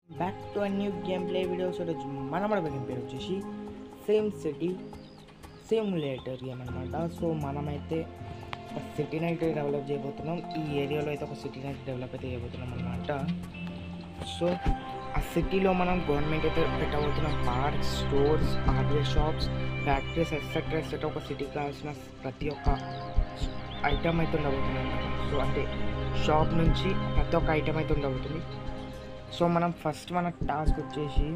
Back to a new game play videos. మన game పేరు వచ్చేసి సేమ్ సిటీ సిమ్యులేటర్ గేమ్ అనమాట. సో మనమైతే ఒక సిటీని అయితే డెవలప్ చేయబోతున్నాం. ఈ ఏరియాలో అయితే ఒక సిటీని అయితే డెవలప్ అయితే చేయబోతున్నాం అనమాట. సో ఆ సిటీలో మనం గవర్నమెంట్ అయితే పెట్టబోతున్నాం. Parks, stores, hardware shops, factories etcetera etcetera. ఒక సిటీకి కావాల్సిన ప్రతి ఒక్క ఐటమ్ అయితే ఉండబోతుంది అనమాట. సో అంటే షాప్ నుంచి ప్రతి ఒక్క ఐటమ్ అయితే ఉండబోతుంది. సో మనం ఫస్ట్ మన టాస్క్ వచ్చేసి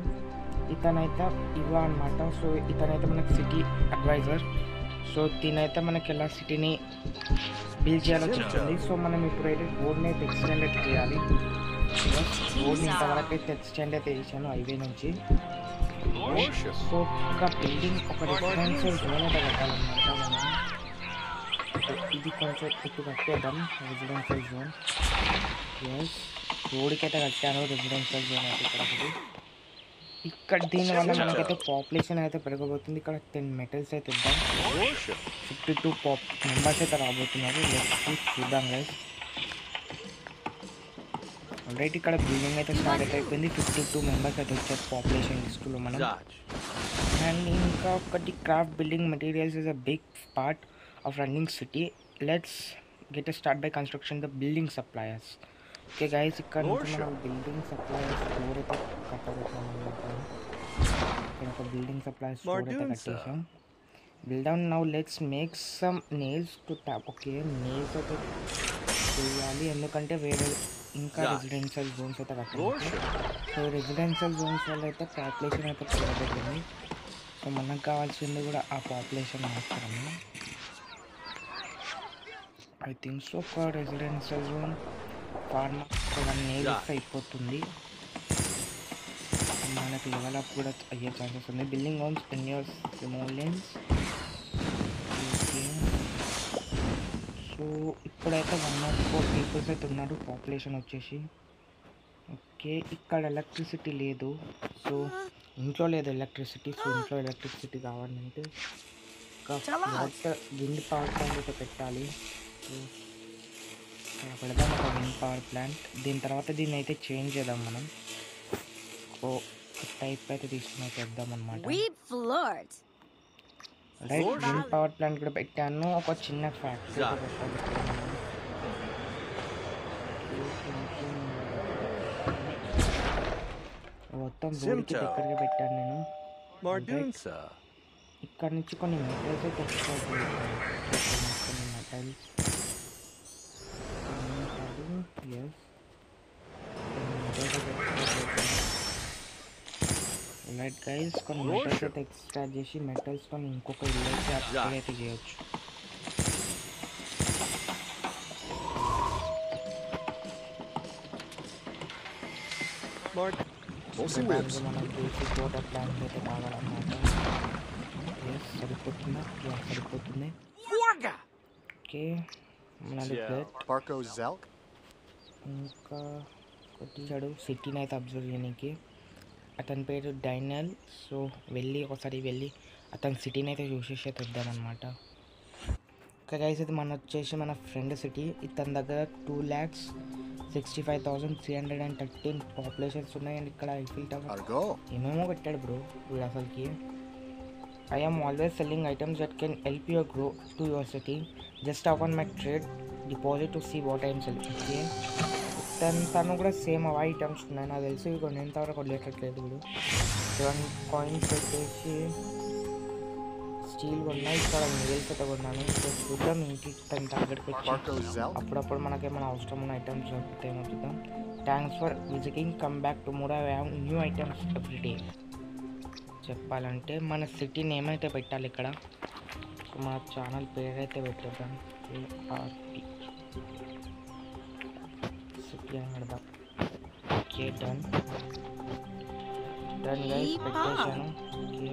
ఇతనైతే ఇవ్వనమాట. సో ఇతనైతే మనకి సిటీ అడ్వైజర్. సో దీనైతే మనకి ఎలా సిటీని బిల్డ్ చేయాలో చెప్తుంది. సో మనం ఇప్పుడైతే రోడ్ని అయితే ఎక్స్టెండ్ అయితే చేయాలి. రోడ్ని ఇంతవరకు అయితే ఎక్స్టెండ్ అయితే చేశాను హైవే నుంచి. సో ఒక బిల్డింగ్, ఒక రెసిడెన్షియల్ జోన్ అయితే కట్టాలన్నమాట మనం. ఇది కొంచెం ఎక్కువ కట్టేద్దాం. రెసిడెన్షియల్ జోన్ రోడ్కి అయితే కట్టాను. రెసిడెన్షియల్ జోన్ అయితే ఇక్కడ దీనివల్ల మనకైతే పాపులేషన్ అయితే పెరగబోతుంది. ఇక్కడ 10 మెటల్స్ అయితే ఇద్దాం. 52 మెంబర్స్ అయితే రాబోతున్నారు. చూద్దాం గైస్. ఆల్రెడీ ఇక్కడ బిల్డింగ్ అయితే స్టార్ట్ అయితే అయిపోయింది. 52 మెంబర్స్ అయితే వచ్చారు పాపులేషన్ లిస్టులో మనం. అండ్ ఇంకా ఒకటి craft building materials is a big part of running city. Let's get start by construction the building suppliers. Okay guys, ఇక్కడ నుంచి మనం బిల్డింగ్ సప్లయర్స్ స్టోర్ అయితే కట్టబోతున్నాం అనమాట. ఇక్కడ ఒక బిల్డింగ్ సప్లయర్స్ స్టోర్ అయితే కట్టేసాం. Build down. Now let's make some nails to tap. Okay, nails అయితే చేయాలి ఎందుకంటే వేరే ఇంకా రెసిడెన్షియల్ జోన్స్ అయితే కట్టాలి. సో రెసిడెన్షియల్ జోన్స్ వల్ల అయితే పాపులేషన్ అయితే పెరగబోతుంది. సో మనకు కావాల్సింది కూడా ఆ పాపులేషన్ మాత్రమే. ఐ థింక్ సో ఒక రెసిడెన్షియల్ జోన్ ఫార్మర్ 1 నేల్స్ అయిపోతుంది. మనకి లెవెల్ అప్ కూడా అయ్యే ఛాన్సెస్ ఉంది. Building homes in your Simoleons. So ఇప్పుడైతే 104 పీపుల్స్ అయితే ఉన్నారు పాపులేషన్ వచ్చేసి. ఓకే, ఇక్కడ ఎలక్ట్రిసిటీ లేదు. సో ఇంట్లో లేదు ఎలక్ట్రిసిటీ. సో ఇంట్లో ఎలక్ట్రిసిటీ కావాలంటే విండ్ పవర్ ప్లాంట్ అయితే పెట్టాలి. సో పెడదాం ఒక విండ్ పవర్ ప్లాంట్. దీని తర్వాత దీన్ని అయితే చేంజ్ చేద్దాం మనం. టైప్ అయితే తీసుకుని అయితే వేద్దాం అనమాట. రైట్, విండ్ పవర్ ప్లాంట్ కూడా పెట్టాను. ఒక చిన్న ఫ్యాక్టరీ మొత్తం రోడ్కి దగ్గరగా పెట్టాను నేను. ఇక్కడ నుంచి కొన్ని మెటల్స్ అయితే కొన్ని మెటల్స్ రైట్ గైస్, కొన్ని మెటల్స్ అయితే ఎక్స్ట్రాక్ట్ చేసి మెటల్స్ తో ఇంకొక ఇల్లు అయితే అప్గ్రేడ్ అయితే చేయొచ్చు. మనం బేసిక్ వాటర్ ప్లాంట్ అయితే కావాలన్నమాట. సరిపోతుందా? సరిపోతుంది. ఓకే, ఇంకా కొట్టించాడు సిటీని అయితే అబ్జర్వ్ చేయడానికి. అతని పేరు డైనల్. సో ఒకసారి వెళ్ళి అతని సిటీని అయితే చూసేసి అయితే వద్దామన్నమాట. ఇంకా గైస్ అయితే మన వచ్చేసి మన ఫ్రెండ్ సిటీ. ఇతని దగ్గర 2,65,313 పాపులేషన్స్ ఉన్నాయి. అండ్ ఇక్కడ ఐఫిల్ టవర్ ఏమేమో పెట్టాడు బ్రో వీడు అసలుకి. I am always selling items that can help you grow to your city. Just open my trade deposit to see what I am selling. Okay, తను కూడా సేమ్ అవ items ఉన్నాయి నాకు తెలిసి. కొన్ని ఎంతవరకు వదిలేటట్లేదు ఇప్పుడు. 7 కాయిన్స్ పెట్టేసి స్టీల్ కొన్నా. ఇక్కడ నేల్స్ అయితే కొన్నాను. చూద్దాం ఇంటికి తన టార్గెట్కి వచ్చి అప్పుడప్పుడు మనకేమైనా అవసరం ఉన్న ఐటమ్స్ దొరుకుతాయేమో చూద్దాం. Thanks for visiting, come back tomorrow, I have new items every day. చెప్పాలంటే మన సిటీ నేమ్ అయితే పెట్టాలి ఇక్కడ. సో మన ఛానల్ పేరు అయితే పెట్టేద్దాం. KRP సిటీ అని పెడదాం. ఓకే, డన్ గైస్, పెట్టేశాను. ఓకే,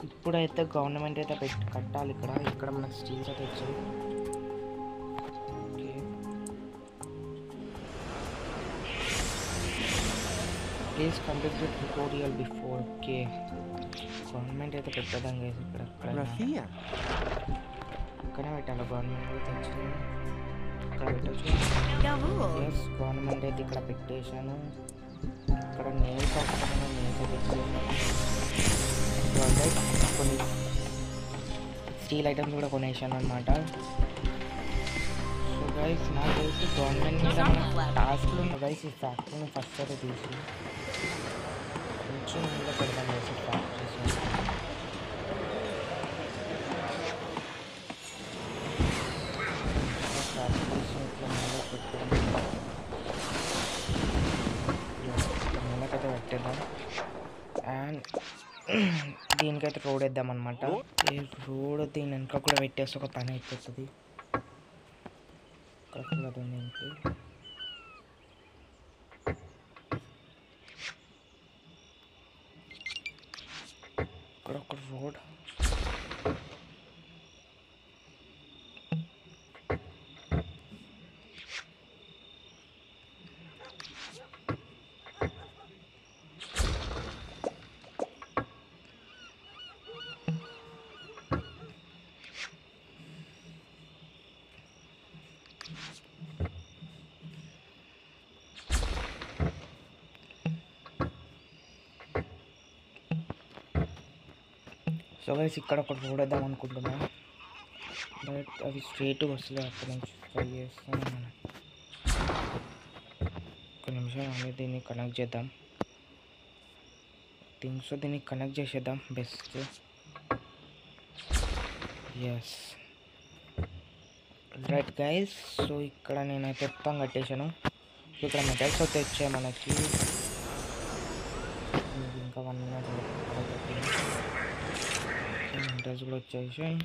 ఇప్పుడైతే గవర్నమెంట్ అయితే కట్టాలి ఇక్కడ మనకు స్టీల్స్ అయితే వచ్చాయి. Please complete the tutorial before. Okay, government అయితే పెట్టేద్దాం గైస్. ఇక్కడనే పెట్టాలి గవర్నమెంట్ అయితే తెచ్చి. ఇక్కడ పెట్టచ్చు. ఎస్, గవర్నమెంట్ అయితే ఇక్కడ పెట్టేశాను. ఇక్కడ నేల్స్ అవసరం, నేల్స్ పెట్టేసాను. కొన్ని స్టీల్ ఐటమ్స్ కూడా కొనేసాను అనమాట. సో గైస్, నాకు తెలిసి గవర్నమెంట్ మీద టాస్క్లు ఉన్న గైస్ ఈ ఫ్యాక్టరీని ఫస్ట్ అయితే తీసి కొంచెం మీద పెడదాం వేసి ఫ్యాక్టరీస్. నెలకైతే పెట్టేద్దాం. అండ్ దీనికైతే రోడ్ వేద్దాం అనమాట. ఈ రోడ్ దీని వెనక కూడా పెట్టేస్తే ఒక పని అయిపోతుంది. ఇక్కడ ఒక రోడ్. సో గైస్, ఇక్కడ ఒక రోడ్ వేద్దాం అనుకుంటున్నా. బట్ అది స్ట్రైట్గా వస్తుంది. అక్కడ నుంచి ట్రై చేస్తాను. ఒక నిమిషం అనేది దీన్ని కనెక్ట్ చేద్దాం. థింగ్స్ దీన్ని కనెక్ట్ చేసేద్దాం best. Yes, right guys. So ఇక్కడ నేనైతే మొత్తం కట్టేశాను. సో ఇక్కడ మెటల్స్ అయితే వచ్చాయి మనకి. ఇంకా 1 మినిట్ మెటల్స్ కూడా వచ్చేసాయి.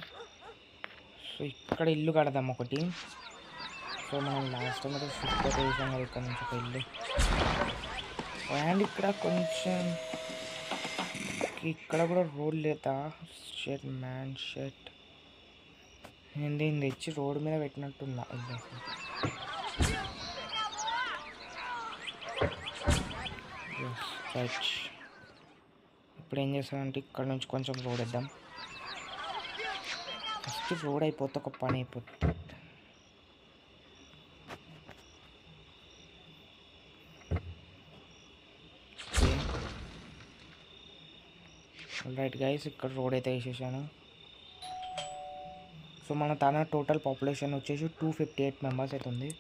సో ఇక్కడ ఇల్లు కడదాం ఒకటి. సో మనం లాస్ట్ టైం అయితే షిఫ్ట్ అయితే వేసాం కదా ఇక్కడ నుంచి ఒక ఇల్లు. అండ్ ఇక్కడ కొంచెం ఇక్కడ కూడా రోడ్ లేదా షెట్ మ్యాన్ షెట్. నేను దీన్ని తెచ్చి రోడ్ మీద పెట్టినట్టున్నా ఇల్లు. రైట్, ఇప్పుడు ఏం చేస్తామంటే ఇక్కడ నుంచి కొంచెం రోడ్ వేద్దాం. ఫస్ట్ రోడ్ అయిపోతే ఒక పని అయిపోతుంది. రైట్ గైస్, ఇక్కడ రోడ్ అయితే వేసేసాను. సో మన తన టోటల్ పాపులేషన్ వచ్చేసి 258 మెంబర్స్ అయితే ఉంది.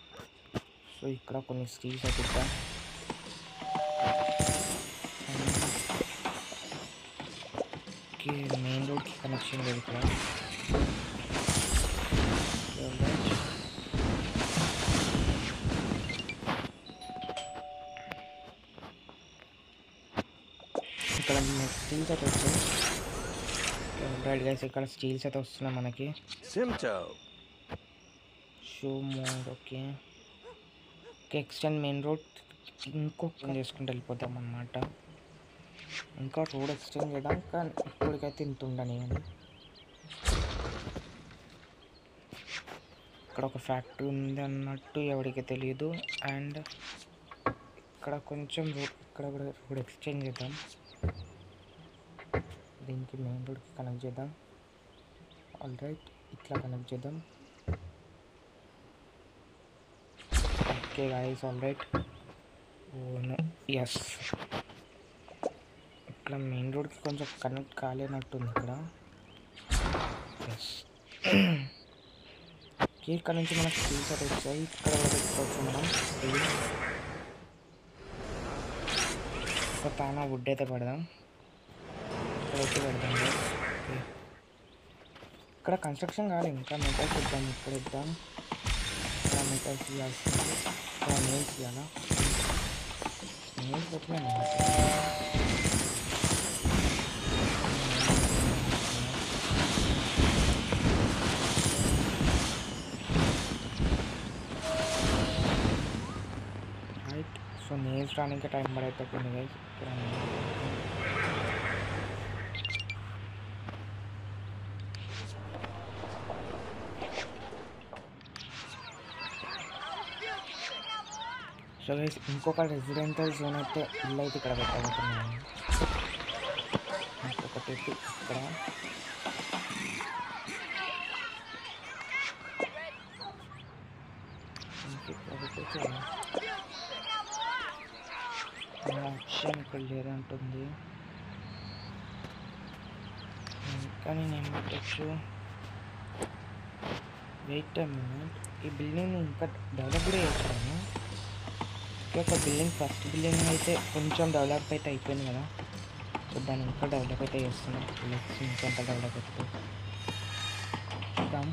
సో ఇక్కడ కొన్ని స్ట్రీట్స్ అయితే ఇద్దాం. ఓకే, మెయిన్ రోడ్కి కనెక్షన్ లేదు ఇక్కడ. ఇక్కడ స్టీల్స్ అయితే వచ్చాయి. రైట్ గైస్, ఇక్కడ స్టీల్స్ అయితే వస్తున్నాయి మనకి. Show mode. Okay, extend main road ఇంకొక చేసుకుంటూ వెళ్ళిపోతాం అన్నమాట. ఇంకా రోడ్ ఎక్స్టెండ్ చేయడం, కానీ ఇప్పటికైతే ఇంత ఉండని. ఇక్కడ ఒక ఫ్యాక్టరీ ఉంది అన్నట్టు ఎవరికి తెలియదు. అండ్ ఇక్కడ కొంచెం రోడ్, ఇక్కడ కూడా రోడ్ ఎక్స్టెండ్ చేద్దాం. దీనికి మెయిన్ రోడ్కి కనెక్ట్ చేద్దాం. ఆల్ రైట్, ఇట్లా కనెక్ట్ చేద్దాం. Okay guys, all right. ఓను, ఎస్. ఇక్కడ మెయిన్ రోడ్కి కొంచెం కనెక్ట్ కాలేనట్టుంది ఇక్కడ. ఎస్, ఇక్కడ నుంచి మనకు స్టీల్స్ అయితే వచ్చాయి. ఇక్కడ కూడా పెట్టుకోవచ్చు మనం. ఒక తానా వుడ్ అయితే పెడదాం. ఇక్కడైతే పెడదాం. ఓకే, ఇక్కడ కన్స్ట్రక్షన్ కావాలి. ఇంకా మెటల్స్ ఇద్దాం. ఇక్కడ ఇద్దాం. ఇక్కడ మెటల్స్ ఇవ్వాల్సింది. ఇక్కడ నేల్స్ ఇవ్వాలా? నేల్స్ పెట్టినా రైట్. సో నేల్స్ రానికి టైం పడేటట్టుంది గైస్. సో గైస్, ఇంకొక రెసిడెన్షియల్ జోన్ అయితే ఇల్లు అయితే ఇక్కడ పెట్టబోతున్నాను. ఇంకొకటి ఇక్కడ. ఆప్షన్ ఇక్కడ లేదంటుంది, కానీ నేను పెట్టచ్చు. వెయిట్ అ మినిట్, ఈ బిల్డింగ్ ఇంకా డెవలప్ కూడా చేస్తాను. ఒక బిల్డింగ్ ఫస్ట్ బిల్డింగ్ అయితే కొంచెం డెవలప్ అయితే అయిపోయింది కదా, సో దాన్ని ఇంకా డెవలప్ అయితే చేస్తున్నాం. లెట్స్ ఇంకొంత డెవలప్ అవుతుంది చూద్దాం.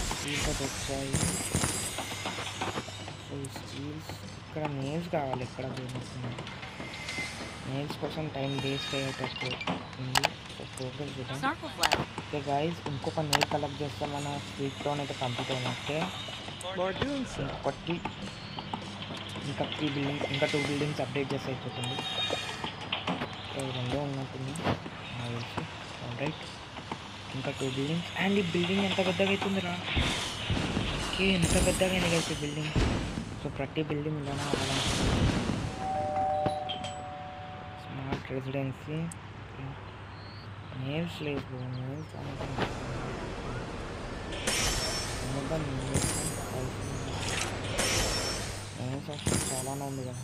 స్టీల్స్ వచ్చాయి. సో ఈ స్టీల్స్ ఇక్కడ నేల్స్ కావాలి, ఎక్కడ నేల్స్ కోసం టైం వేస్ట్ అయ్యేటట్టు ఉంది. సో ప్రోగ్రెస్ చూద్దాం. ఓకే గైస్, ఇంకొక నేల్ కలెక్ట్ చేస్తే మన స్వీట్ టౌన్ అయితే కంప్లీట్ అయినట్టే. ఒకటి ఇంకా 3 బిల్డింగ్, ఇంకా 2 బిల్డింగ్స్ అప్డేట్ చేస్తే అయిపోతుంది. రెండో ఉన్నట్టుంది రైట్. ఇంకా 2 బిల్డింగ్స్ అండ్ ఈ బిల్డింగ్ ఎంత పెద్దగా అవుతుందిరా. ఓకే, ఎంత పెద్దగా అయింది కలిసి బిల్డింగ్. సో ప్రతి బిల్డింగ్ ఇలానే అవ్వాలనుకుంటుంది. స్మార్ట్ రెసిడెన్సీ, నేల్స్ లేదు, నేల్స్ చాలానే ఉంది కదా.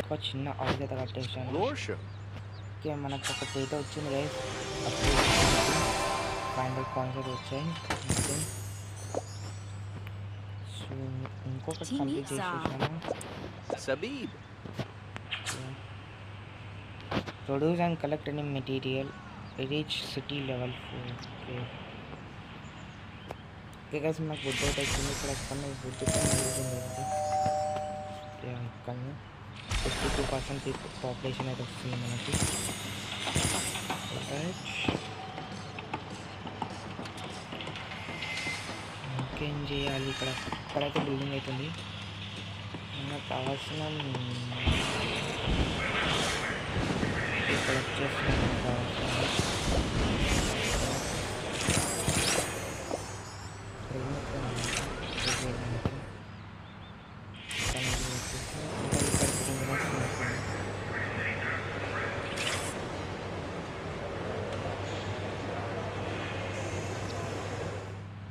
ఒక చిన్న హౌస్ అయితే కట్టేసాను. ఓకే, మనకు ఒక డేటా వచ్చింది గైస్, 500 కాయిన్స్ అయితే వచ్చాయి. సో ఇంకొకటి కంప్లీట్ చేసేసాను. Produce and collect any material, reach city level 4. Okay okay guys, మనకు ఫుడ్ అయితే వచ్చింది. ఇక్కడ ఎక్కడ ఫుడ్ ఇక్కడ 52% పాపులేషన్ అయితే వస్తుంది మనకి. ఇంకేం చేయాలి, ఇక్కడైతే బిల్డింగ్ అవుతుంది. మనకు కావాల్సిన ఇక్కడ వచ్చేస్తున్నాం.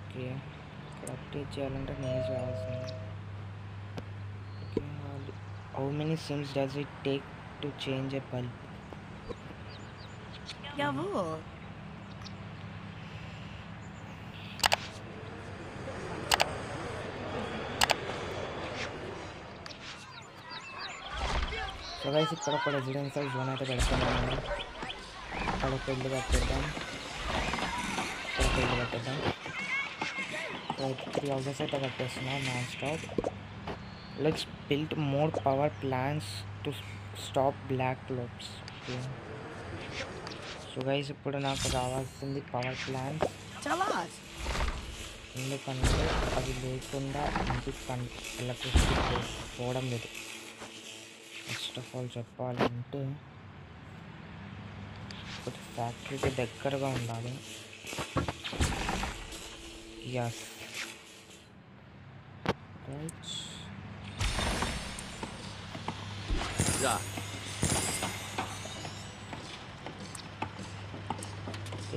ఓకే, ఇక్కడ అప్డేట్ చేయాలంటే నేను చేయాల్సింది. How many sims does it take to change a bulb? So guys, ఇక్కడ ఒక రెసిడెన్షియల్ జోన్ అయితే పెడుతున్నాము. అక్కడ ఒక ఇల్లు కట్టేద్దాం, ఇక్కడ ఒక ఇల్లు కట్టేద్దాం. 3 houses అయితే కట్టేస్తున్నాం non stop. Let's build more power plants to stop black clouds. So guys, ఇప్పుడు నాకు కావాల్సింది పవర్ ప్లాంట్స్. ఎందుకంటే అవి లేకుండా ఇంటికి ఎలక్ట్రిసిటీ పోవడం లేదు. ఫస్ట్ ఆఫ్ ఆల్ చెప్పాలంటే ఒకటి ఫ్యాక్టరీకి దగ్గరగా ఉండాలి. Yes right.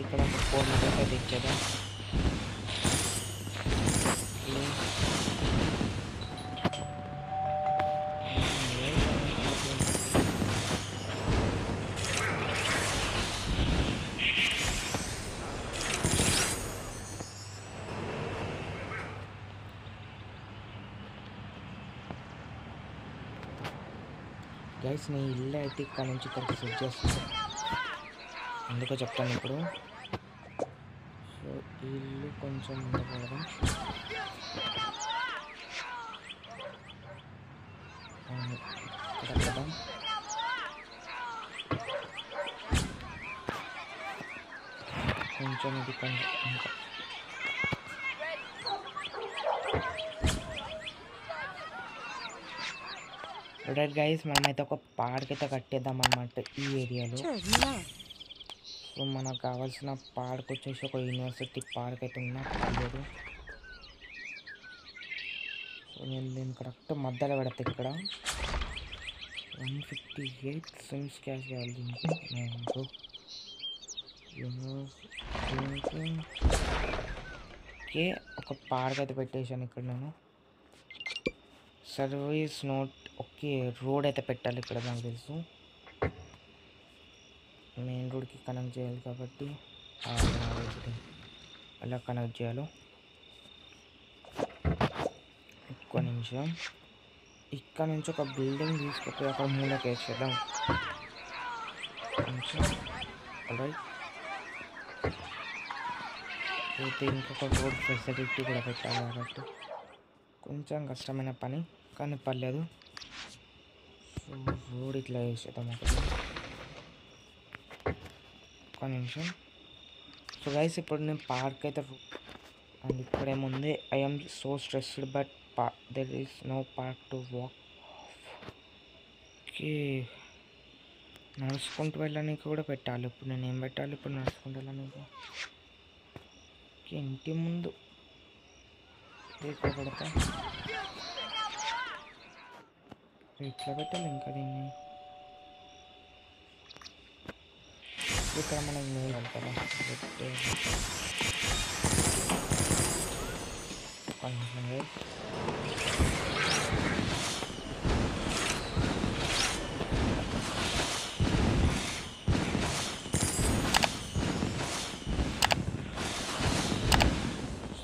ఇక్కడ 4 మీటర్స్ అయితే ఇచ్చేదా. గైస్, నేను ఇల్లు అయితే ఇక్కడ నుంచి ఇక్కడికి సెట్ చేస్తాను, ఎందుకో చెప్తాను ఇప్పుడు. సో ఈ ఇల్లు కొంచెం ఉండకూడదు. ఇక్కడ కదా కొంచెం ఇది కొంచెం ఇంకా రైట్ గైస్, మనమైతే ఒక పార్క్ అయితే కట్టేద్దాం అన్నమాట ఈ ఏరియాలో. సో మనకు కావాల్సిన పార్క్ వచ్చేసి ఒక యూనివర్సిటీ పార్క్ అయితే ఉన్నా పర్లేదు. సో నేను దీన్ని కరెక్ట్ మధ్యలో పెడతా. ఇక్కడ 158 సిమ్స్ క్యాష్ కావాలి దీనికి. యూనివర్సిటీ ఓకే, ఒక పార్క్ అయితే పెట్టేశాను ఇక్కడ నేను. Service note. ఓకే, రోడ్ అయితే పెట్టాలి ఇక్కడ నాకు తెలుసు. మెయిన్ రోడ్కి కనెక్ట్ చేయాలి కాబట్టి అలా కనెక్ట్ చేయాలి. ఒక్క నిమిషం. ఇక్కడ నుంచి ఒక బిల్డింగ్ తీసుకుపోయి అక్కడ మూలకి వేసేద్దాం. కొంచెం రైట్ అయితే ఇంకొక రోడ్ ఫెసిలిటీ కూడా పెట్టాలి కాబట్టి కొంచెం కష్టమైన పని, కానీ పర్లేదు. సో రోడ్ ఇట్లా వేసేద్దాం ఒకటి. ఒక్క నిమిషం. సో గైస్ ఇప్పుడు నేను పార్క్ అయితే అండ్ ఇక్కడేముంది, I'm so stressed but there is no park to walk. Okay, నడుచుకుంటూ వెళ్ళడానికి కూడా పెట్టాలి. ఇప్పుడు నేను ఏం పెట్టాలి ఇప్పుడు నడుచుకుంటూ వెళ్ళడానికి? ఓకే, ఇంటి ముందు ఇక్కడ పెడతా. ఇట్లా పెట్టాలి ఇంకా దీన్ని. ఇక్కడ మనకి మేలు కదా పెట్టే కొంచెం.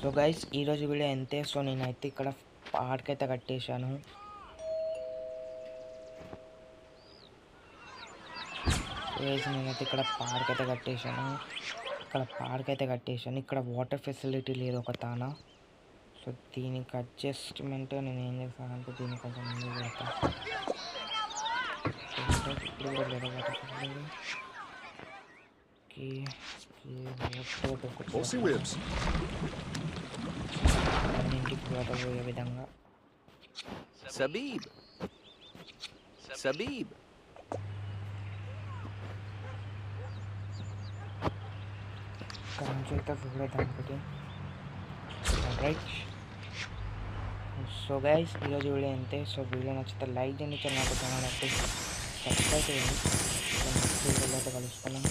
సో గైస్ ఈరోజు వీడియో అంతే. సో నేనైతే ఇక్కడ పార్క్ అయితే కట్టేశాను. నేనైతే ఇక్కడ పార్క్ అయితే కట్టేశాను. ఇక్కడ వాటర్ ఫెసిలిటీ లేదు ఒక తాన. సో దీనికి అడ్జస్ట్మెంట్ నేను ఏం చేస్తానంటే దీన్ని కొంచెం ముందు పెడతా. ఇప్పుడు కూడా లేదా వాటర్ ఫెసిలిటీ. అన్నింటికి వాటర్ పోయే విధంగా. Sabib. ఇక్కడ నుంచి అయితే చూడలేదు ఒకటి. రైట్. సో గైస్ ఈరోజు వీడియో అంతే. సో వీడియో నచ్చితే లైక్ చేయండి, ఛానల్ సబ్స్క్రైబ్ చేయండి. కలుసుకున్నాం.